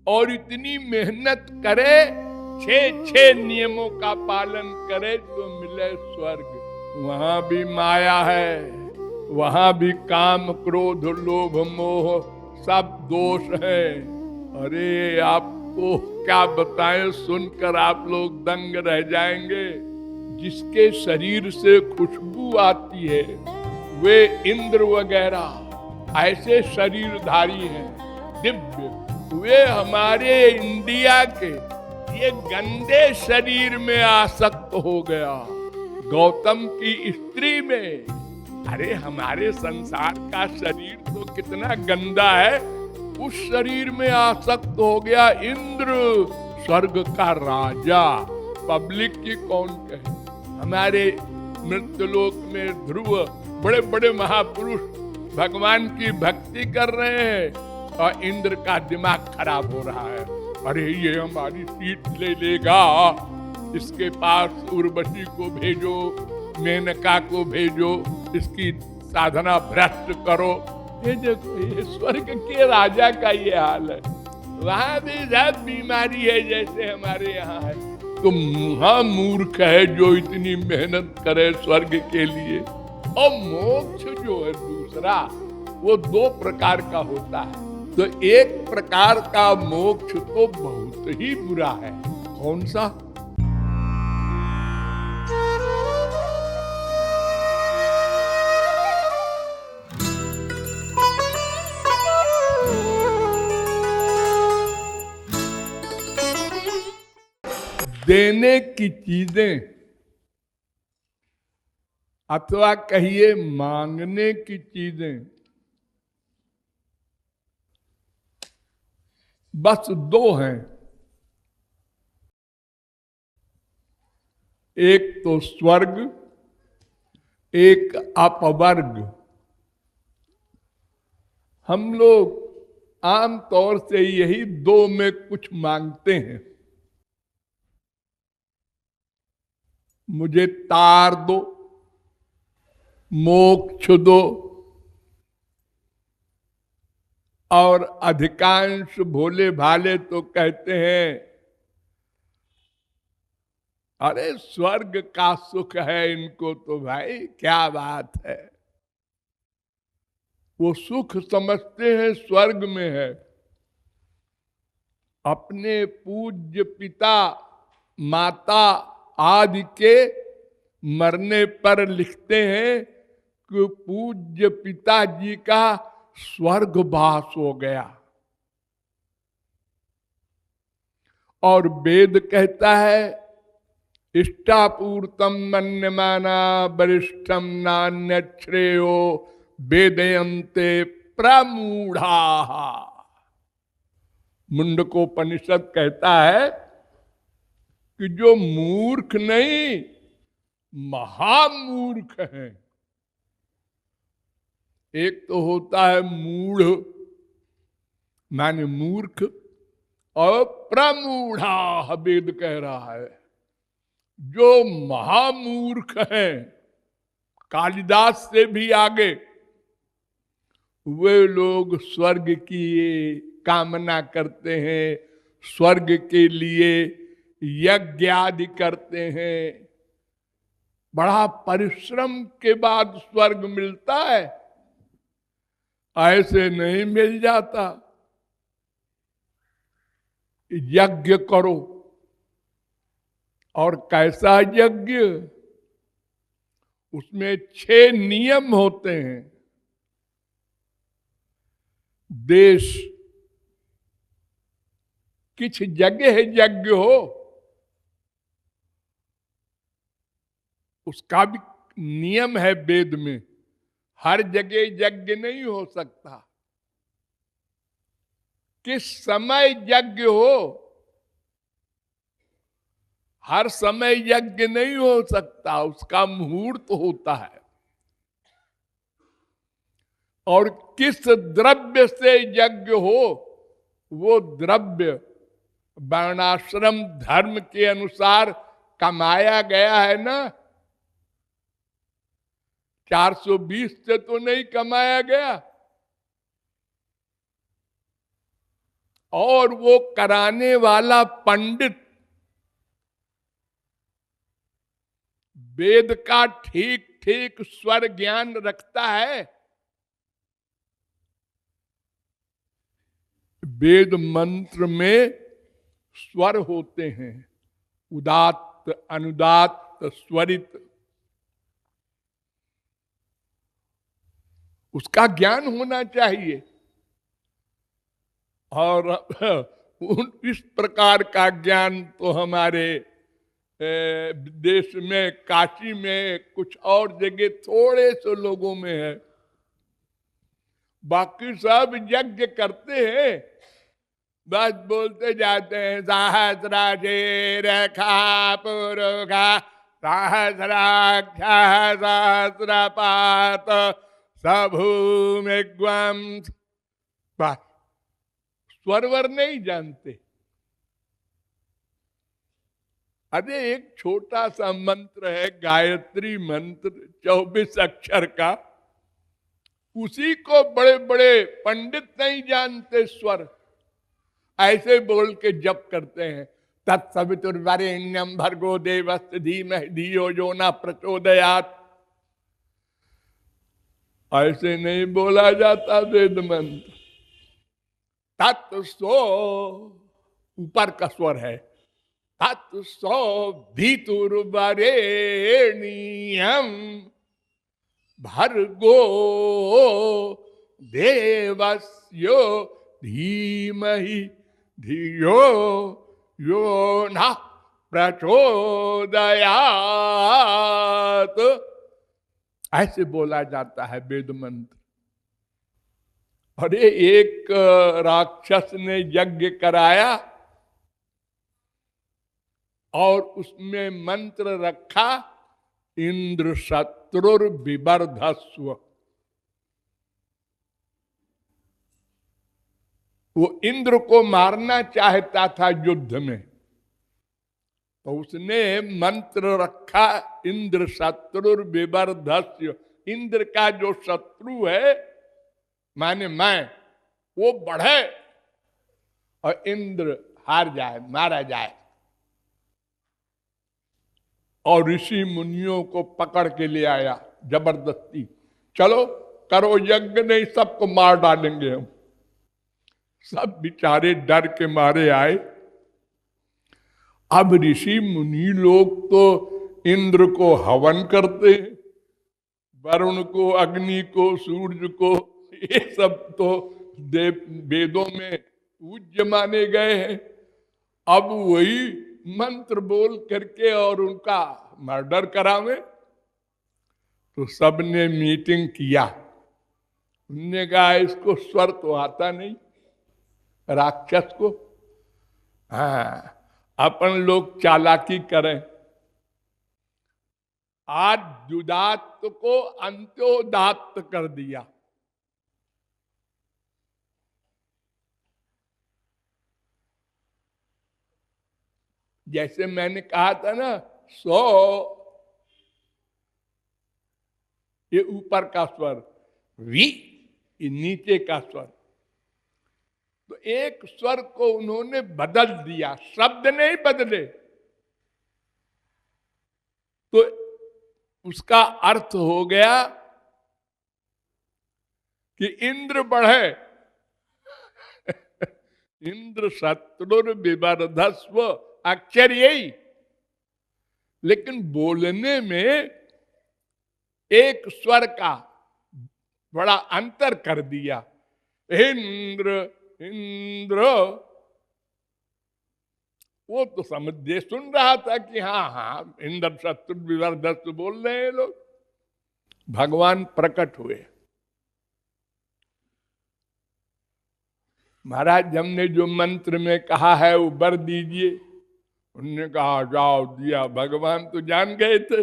और इतनी मेहनत करे, 6 नियमों का पालन करे तो मिले स्वर्ग। वहां भी माया है, वहां भी काम क्रोध लोभ मोह सब दोष है। अरे आपको क्या बताएं, सुनकर आप लोग दंग रह जाएंगे। जिसके शरीर से खुशबू आती है वे इंद्र वगैरह ऐसे शरीरधारी हैं दिव्य, वे हमारे इंडिया के ये गंदे शरीर में आसक्त हो गया। गौतम की स्त्री में, अरे हमारे संसार का शरीर तो कितना गंदा है, उस शरीर में आसक्त हो गया इंद्र, स्वर्ग का राजा। पब्लिक की कौन कहे। हमारे मृत्युलोक में ध्रुव बड़े बड़े महापुरुष भगवान की भक्ति कर रहे हैं और इंद्र का दिमाग खराब हो रहा है। अरे ये हमारी सीट ले लेगा, इसके पास उर्वशी को भेजो, मेनका को भेजो, इसकी साधना भ्रष्ट करो। ये देखो, ये स्वर्ग के राजा का ये हाल है। वहां भी सब बीमारी है जैसे हमारे यहाँ है। तो मूर्ख है जो इतनी मेहनत करे स्वर्ग के लिए। और मोक्ष जो है दूसरा, वो 2 प्रकार का होता है। तो एक प्रकार का मोक्ष तो बहुत ही बुरा है। कौन सा? देने की चीजें अथवा कहिए मांगने की चीजें, बस 2 हैं। एक तो स्वर्ग, एक अपवर्ग। हम लोग आमतौर से यही 2 में कुछ मांगते हैं। मुझे तार दो, मोक्ष दो, और अधिकांश भोले भाले तो कहते हैं अरे स्वर्ग का सुख है इनको, तो भाई क्या बात है। वो सुख समझते हैं स्वर्ग में है। अपने पूज्य पिता माता आदि के मरने पर लिखते हैं कि पूज्य पिताजी का स्वर्गवास हो गया। और वेद कहता है इष्टापूर्तम मन्यमाना वरिष्ठम नान्य श्रेयो वेदयन्ते प्रमूढ़ा। मुंडकोपनिषद कहता है कि जो मूर्ख नहीं महामूर्ख हैं। एक तो होता है मूढ़ माने मूर्ख, और प्रमूढ़ा वेद कह रहा है जो महामूर्ख हैं, कालिदास से भी आगे, वे लोग स्वर्ग की कामना करते हैं, स्वर्ग के लिए यज्ञ आदि करते हैं। बड़ा परिश्रम के बाद स्वर्ग मिलता है, ऐसे नहीं मिल जाता। यज्ञ करो, और कैसा यज्ञ? उसमें 6 नियम होते हैं। देश किस जगह यज्ञ हो उसका भी नियम है वेद में। हर जगह यज्ञ नहीं हो सकता। किस समय यज्ञ हो, हर समय यज्ञ नहीं हो सकता, उसका मुहूर्त होता है। और किस द्रव्य से यज्ञ हो, वो द्रव्य वर्णाश्रम धर्म के अनुसार कमाया गया है ना। 420 से तो नहीं कमाया गया। और वो कराने वाला पंडित वेद का ठीक ठीक स्वर ज्ञान रखता है। वेद मंत्र में स्वर होते हैं, उदात्त, अनुदात्त, स्वरित। उसका ज्ञान होना चाहिए। और इस प्रकार का ज्ञान तो हमारे देश में, काशी में, कुछ और जगह थोड़े से लोगों में है। बाकी सब यज्ञ करते हैं, बस बोलते जाते हैं सहस्राजे रेखा पुरुषा सहस्राख्या सहस्रपात सभूमिग्वम। बस स्वरवर नहीं जानते। अरे एक छोटा सा मंत्र है, गायत्री मंत्र 24 अक्षर का, उसी को बड़े बड़े पंडित नहीं जानते स्वर, ऐसे बोल के जप करते हैं। तत्सवितुर्वरेण्यं भर्गो देवस्य धीमहि धियो यो न प्रचोदयात्। ऐसे नहीं बोला जाता वेद मंत्र। तत्सो ऊपर का स्वर है, तत्सो भीतुर्वरेण्यं भर्गो देवस्य धीमहि धियो यो न प्रचोदयात्। ऐसे बोला जाता है वेद मंत्र। अरे एक राक्षस ने यज्ञ कराया और उसमें मंत्र रखा इंद्र शत्रुर विवर्धस्व। वो इंद्र को मारना चाहता था युद्ध में, तो उसने मंत्र रखा इंद्र शत्रुर विवर्धस्व। इंद्र का जो शत्रु है माने मैं, वो बढ़े और इंद्र हार जाए, मारा जाए। और ऋषि मुनियों को पकड़ के ले आया जबरदस्ती, चलो करो यज्ञ, नहीं सबको मार डालेंगे हम। सब बेचारे डर के मारे आए। अब ऋषि मुनि लोग तो इंद्र को हवन करते हैं, वरुण को, अग्नि को, सूर्य को, ये सब तो देव वेदों में पूज्य माने गए हैं। अब वही मंत्र बोल करके और उनका मर्डर करावे, तो सबने मीटिंग किया। उनने कहा इसको स्वर तो आता नहीं, राक्षस को। हाँ, अपन लोग चालाकी करें। आज दुदात्त को अंत्योदात्त कर दिया। जैसे मैंने कहा था ना, 100 ये ऊपर का स्वर, वी ये नीचे का स्वर। तो एक स्वर को उन्होंने बदल दिया, शब्द नहीं बदले। तो उसका अर्थ हो गया कि इंद्र बढ़े, इंद्र शत्रुर विवर्धस्व, अक्षर यही, लेकिन बोलने में एक स्वर का बड़ा अंतर कर दिया। इंद्र इंद्र, वो तो समझे सुन रहा था कि हाँ हाँ इंद्र शत्रु विवर्धस्व बोल रहे हैं लोग। भगवान प्रकट हुए। महाराज हमने जो मंत्र में कहा है वो वर दीजिए। उन्होंने कहा जाओ, दिया। भगवान तो जान गए थे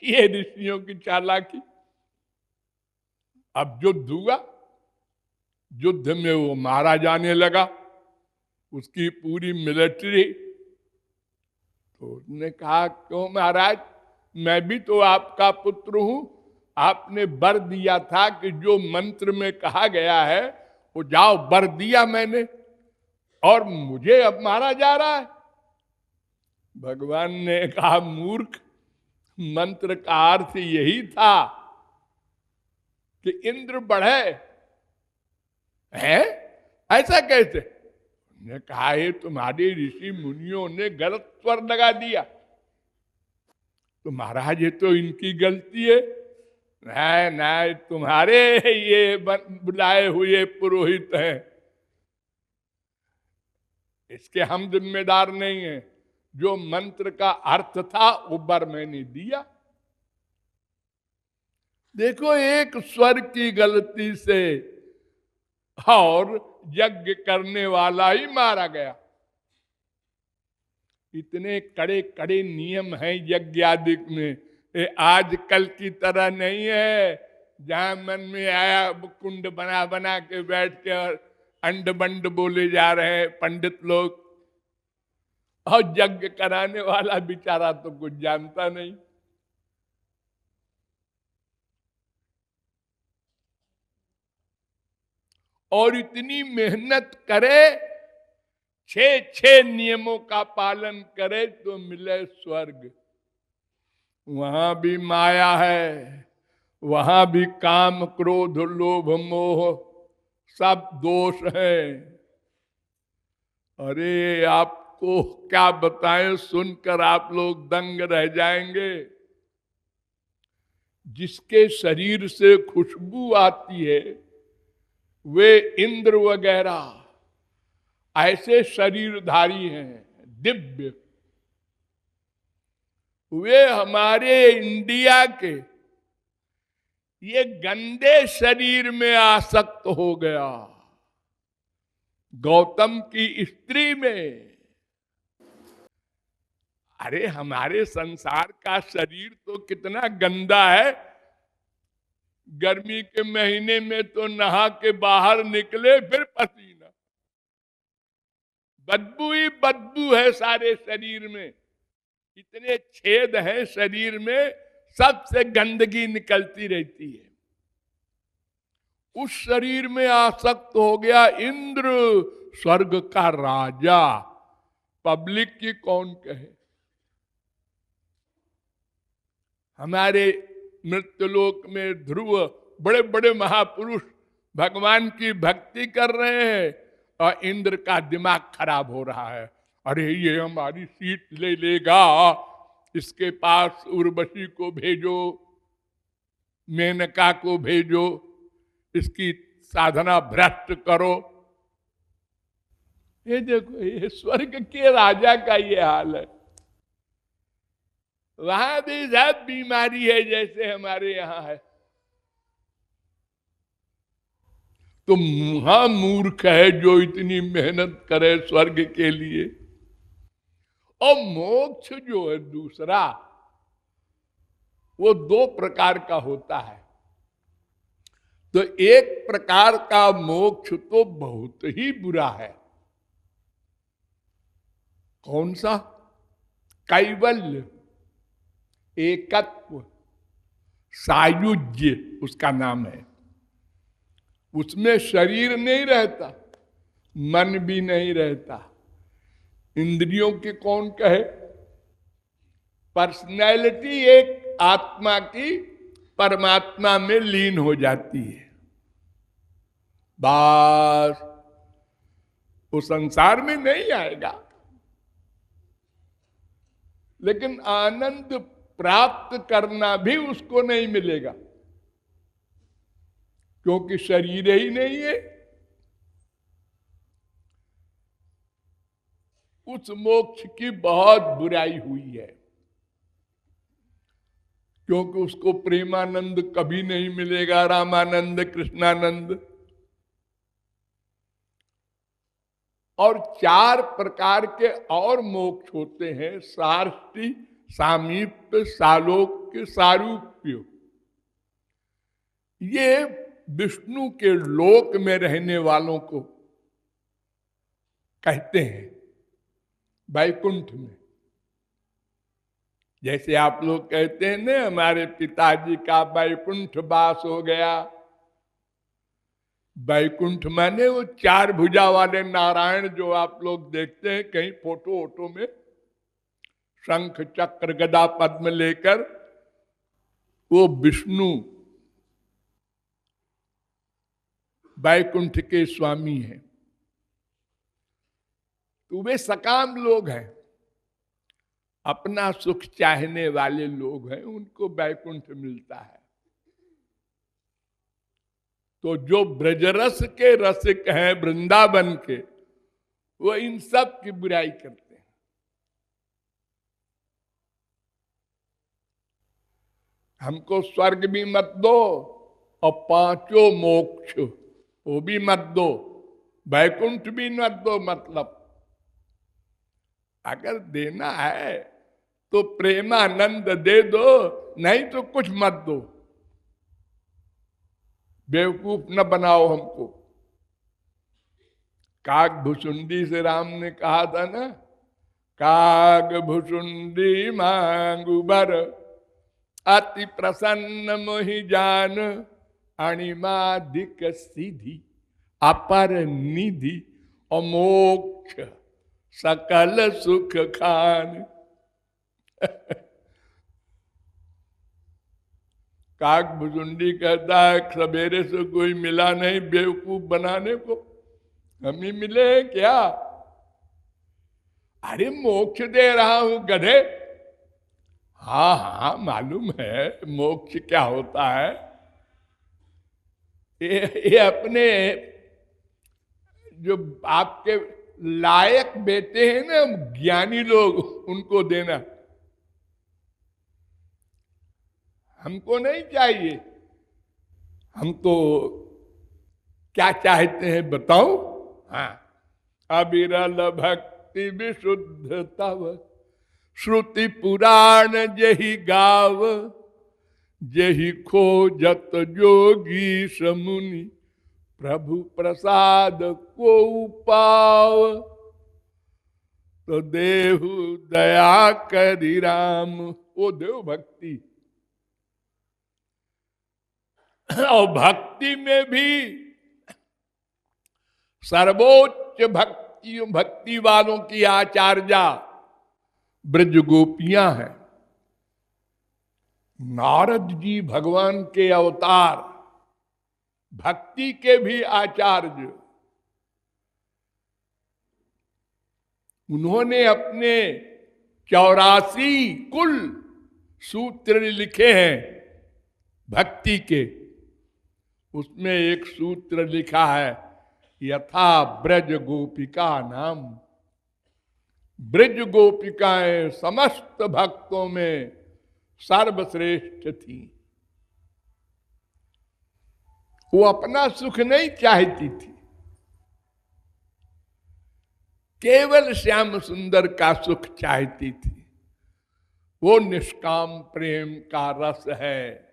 ये ऋषियों की चालाकी। अब युद्ध हुआ, युद्ध में वो मारा जाने लगा, उसकी पूरी मिलिट्री। तो उसने कहा क्यों महाराज, मैं भी तो आपका पुत्र हूं, आपने वर दिया था कि जो मंत्र में कहा गया है वो जाओ, वर दिया मैंने, और मुझे अब मारा जा रहा है। भगवान ने कहा, मूर्ख, मंत्र का अर्थ यही था कि इंद्र बढ़े। है ऐसा कैसे? ने कहा, ये तुम्हारे ऋषि मुनियों ने गलत स्वर लगा दिया। तो महाराज, ये तो इनकी गलती है। नहीं नहीं, तुम्हारे ये बुलाए हुए पुरोहित हैं, इसके हम जिम्मेदार नहीं हैं। जो मंत्र का अर्थ था वो वर मैंने दिया। देखो, एक स्वर की गलती से और यज्ञ करने वाला ही मारा गया। इतने कड़े कड़े नियम हैं यज्ञ आदि में, ये आजकल की तरह नहीं है जहां मन में आया कुंड बना बना के बैठ के और अंड बंड बोले जा रहे हैं पंडित लोग। और यज्ञ कराने वाला बेचारा तो कुछ जानता नहीं। और इतनी मेहनत करे, 6 नियमों का पालन करे तो मिले स्वर्ग। वहां भी माया है, वहां भी काम क्रोध लोभ मोह सब दोष है। अरे आपको क्या बताएं, सुनकर आप लोग दंग रह जाएंगे। जिसके शरीर से खुशबू आती है वे इंद्र वगैरह ऐसे शरीरधारी हैं दिव्य, वे हमारे इंडिया के ये गंदे शरीर में आसक्त हो गया। गौतम की स्त्री में। अरे हमारे संसार का शरीर तो कितना गंदा है। गर्मी के महीने में तो नहा के बाहर निकले फिर पसीना, बदबू ही बदबू है सारे शरीर में। इतने छेद हैं शरीर में, सबसे गंदगी निकलती रहती है। उस शरीर में आसक्त हो गया इंद्र, स्वर्ग का राजा। पब्लिक की कौन कहे। हमारे मृत्युलोक में ध्रुव बड़े बड़े महापुरुष भगवान की भक्ति कर रहे हैं और इंद्र का दिमाग खराब हो रहा है। अरे ये हमारी सीट ले लेगा, इसके पास उर्वशी को भेजो, मेनका को भेजो, इसकी साधना भ्रष्ट करो। ये देखो, ये स्वर्ग के राजा का ये हाल है। वहां भी सब बीमारी है जैसे हमारे यहां है। तो मूर्ख है जो इतनी मेहनत करे स्वर्ग के लिए। और मोक्ष जो है दूसरा, वो 2 प्रकार का होता है। तो एक प्रकार का मोक्ष तो बहुत ही बुरा है। कौन सा? कैवल्य, एकत्व, सायुज्य उसका नाम है। उसमें शरीर नहीं रहता, मन भी नहीं रहता, इंद्रियों के कौन कहे, पर्सनैलिटी एक आत्मा की परमात्मा में लीन हो जाती है। बस वो संसार में नहीं आएगा, लेकिन आनंद प्राप्त करना भी उसको नहीं मिलेगा, क्योंकि शरीर ही नहीं है। उस मोक्ष की बहुत बुराई हुई है, क्योंकि उसको प्रेमानंद कभी नहीं मिलेगा, रामानंद, कृष्णानंद। और 4 प्रकार के और मोक्ष होते हैं, सार्ष्टि, सामीप्य, सालोक्य, सारूप्य। ये विष्णु के लोक में रहने वालों को कहते हैं, वैकुंठ में। जैसे आप लोग कहते हैं ना, हमारे पिताजी का वैकुंठ वास हो गया। बैकुंठ माने वो चार भुजा वाले नारायण जो आप लोग देखते हैं कहीं फोटो वोटो में, शंख चक्र गदा पद्म लेकर, वो विष्णु बैकुंठ के स्वामी हैं। तो वे सकाम लोग हैं, अपना सुख चाहने वाले लोग हैं, उनको बैकुंठ मिलता है। तो जो ब्रजरस के रसिक हैं वृंदावन के, वो इन सब की बुराई करते हैं। हमको स्वर्ग भी मत दो और पांचों मोक्ष वो भी मत दो, बैकुंठ भी मत दो। मतलब अगर देना है तो प्रेमानंद दे दो, नहीं तो कुछ मत दो। बेवकूफ न बनाओ हमको। काग भुसुंडी से राम ने कहा था ना, काग भुसुंडी मांगू बर, अति प्रसन्न मोहि जान, अणिमाधिक सीधी अपर निधि अमोक्ष सकल सुख खान। काग भुसुंडी कहता है सवेरे से कोई मिला नहीं बेवकूफ बनाने को, हम ही मिले हैं क्या? अरे मोक्ष दे रहा हूं गधे। हाँ हाँ मालूम है मोक्ष क्या होता है। ये अपने जो आपके लायक बेटे हैं ना ज्ञानी लोग, उनको देना, हमको नहीं चाहिए। हम तो क्या चाहते हैं बताओ? हाँ, अविरल भक्ति विशुद्ध तव, श्रुति पुराण जहि गाव, जहि खोजत जोगी समुनि, प्रभु प्रसाद को पाव, तो देहु दया करि राम। वो देव भक्ति, और भक्ति में भी सर्वोच्च भक्ति वालों की आचार्या ब्रज गोपियां हैं। नारद जी भगवान के अवतार, भक्ति के भी आचार्य, उन्होंने अपने 84 कुल सूत्र लिखे हैं भक्ति के। उसमें एक सूत्र लिखा है, यथा ब्रज गोपिका नाम। ब्रज गोपिकाएं समस्त भक्तों में सर्वश्रेष्ठ थी। वो अपना सुख नहीं चाहती थी, केवल श्याम सुंदर का सुख चाहती थी। वो निष्काम प्रेम का रस है,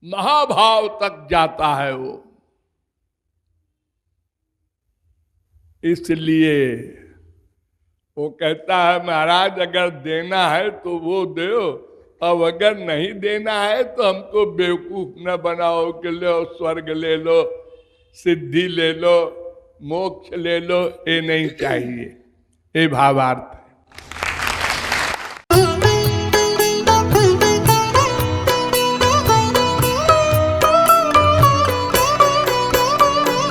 महाभाव तक जाता है वो। इसलिए वो कहता है महाराज अगर देना है तो वो दो, अब अगर नहीं देना है तो हमको बेवकूफ न बनाओ कि लो स्वर्ग ले लो, सिद्धि ले लो, मोक्ष ले लो। ये नहीं चाहिए। ये भावार्थ।